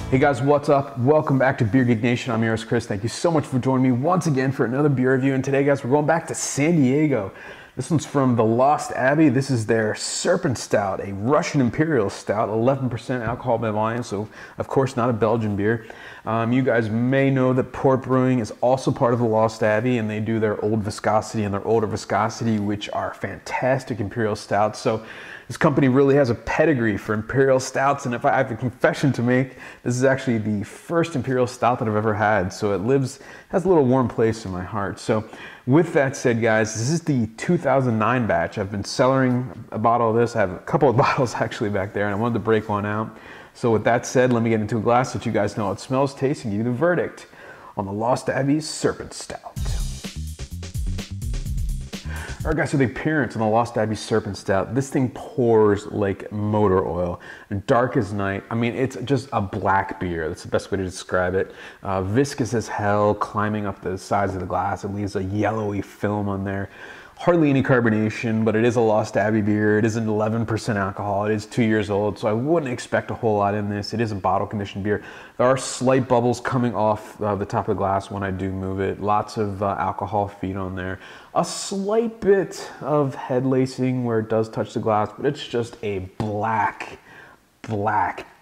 Hey guys, what's up? Welcome back to Beer Geek Nation. I'm your host, Chris. Thank you so much for joining me once again for another beer review. And today, guys, we're going back to San Diego. This one's from the Lost Abbey. This is their Serpent Stout, a Russian Imperial Stout, 11% alcohol by volume, so of course not a Belgian beer. You guys may know that Port Brewing is also part of the Lost Abbey, and they do their Old Viscosity and their Older Viscosity, which are fantastic Imperial Stouts. So this company really has a pedigree for Imperial Stouts, and if I have a confession to make, this is actually the first Imperial Stout that I've ever had, so it has a little warm place in my heart. So with that said, guys, this is the 2009 batch. I've been cellaring a bottle of this. I have a couple of bottles actually back there, and I wanted to break one out. So with that said, let me get into a glass so that you guys know how it smells, tastes, and give you the verdict on the Lost Abbey's Serpent Stout. All right, guys, so the appearance on the Lost Abbey Serpent Stout, this thing pours like motor oil, dark as night. I mean, it's just a black beer. That's the best way to describe it. Viscous as hell, climbing up the sides of the glass. It leaves a yellowy film on there. Hardly any carbonation, but it is a Lost Abbey beer. It is an 11% alcohol. It is 2 years old, so I wouldn't expect a whole lot in this. It is a bottle conditioned beer. There are slight bubbles coming off the top of the glass when I do move it. Lots of alcohol feed on there. A slight bit of head lacing where it does touch the glass, but it's just a black,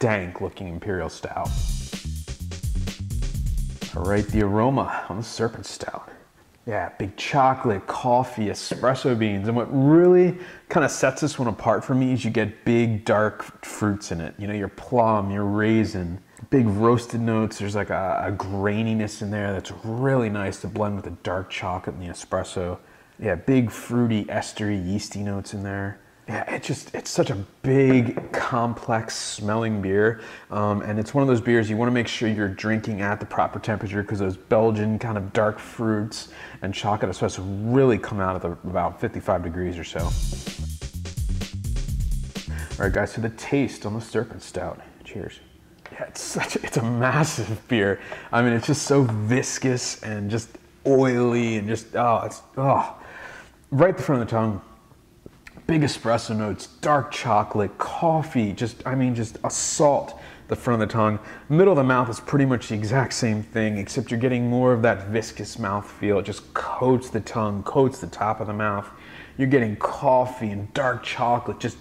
dank looking Imperial Stout. All right, the aroma on the Serpent Stout. Yeah, big chocolate, coffee, espresso beans. And what really kind of sets this one apart for me is you get big, dark fruits in it. You know, your plum, your raisin, big roasted notes. There's like a graininess in there that's really nice to blend with the dark chocolate and the espresso. Yeah, big, fruity, estery, yeasty notes in there. Yeah, it's such a big, complex smelling beer. And it's one of those beers you want to make sure you're drinking at the proper temperature because those Belgian kind of dark fruits and chocolate espresso really come out at about 55 degrees or so. All right, guys, so the taste on the Serpent Stout. Cheers. Yeah, it's a massive beer. I mean, it's just so viscous and just oily and just, right at the front of the tongue. Big espresso notes, dark chocolate, coffee, just assault the front of the tongue. Middle of the mouth is pretty much the exact same thing, except you're getting more of that viscous mouthfeel. It just coats the tongue, coats the top of the mouth. You're getting coffee and dark chocolate, just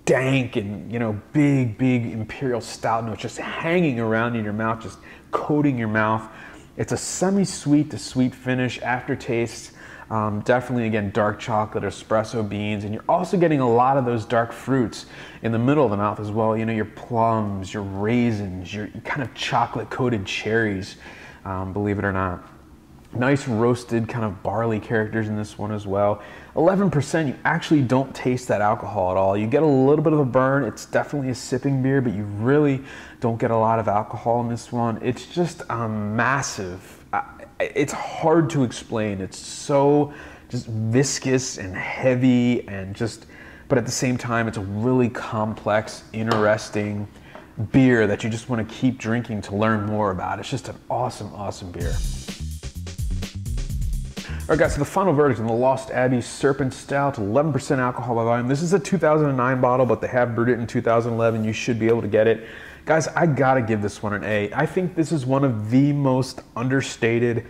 dank and, you know, big Imperial Stout notes just hanging around in your mouth, just coating your mouth. It's a semi-sweet to sweet finish, aftertaste. Definitely, again, dark chocolate, espresso beans, and you're also getting a lot of those dark fruits in the middle of the mouth as well. You know, your plums, your raisins, your kind of chocolate-coated cherries, believe it or not. Nice roasted kind of barley characters in this one as well. 11%, you actually don't taste that alcohol at all. You get a little bit of a burn. It's definitely a sipping beer, but you really don't get a lot of alcohol in this one. It's just a massive. It's hard to explain. It's so just viscous and heavy and but at the same time, it's a really complex, interesting beer that you just want to keep drinking to learn more about. It's just an awesome, awesome beer. All right, guys, so the final verdict on the Lost Abbey Serpent Stout, 11% alcohol by volume. This is a 2009 bottle, but they have brewed it in 2011. You should be able to get it. Guys, I gotta give this one an A. I think this is one of the most understated,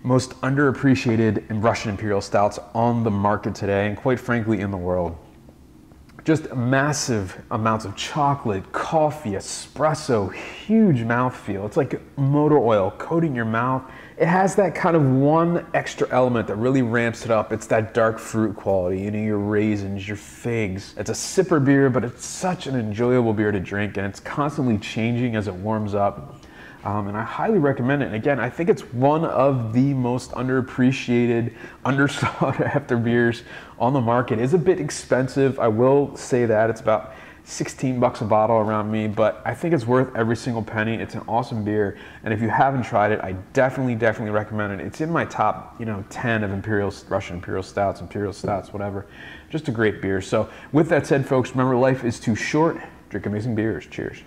most underappreciated Russian Imperial Stouts on the market today, and quite frankly, in the world. Just massive amounts of chocolate, coffee, espresso, huge mouthfeel. It's like motor oil coating your mouth. It has that kind of one extra element that really ramps it up. It's that dark fruit quality, you know, your raisins, your figs. It's a sipper beer, but it's such an enjoyable beer to drink, and it's constantly changing as it warms up. And I highly recommend it. And again, I think it's one of the most underappreciated, undersought after beers on the market. It's a bit expensive, I will say that. It's about 16 bucks a bottle around me, but I think it's worth every single penny. It's an awesome beer, and if you haven't tried it, I definitely recommend it. It's in my top, 10 of Russian Imperial Stouts, whatever. Just a great beer. So with that said, folks, remember, life is too short. Drink amazing beers. Cheers.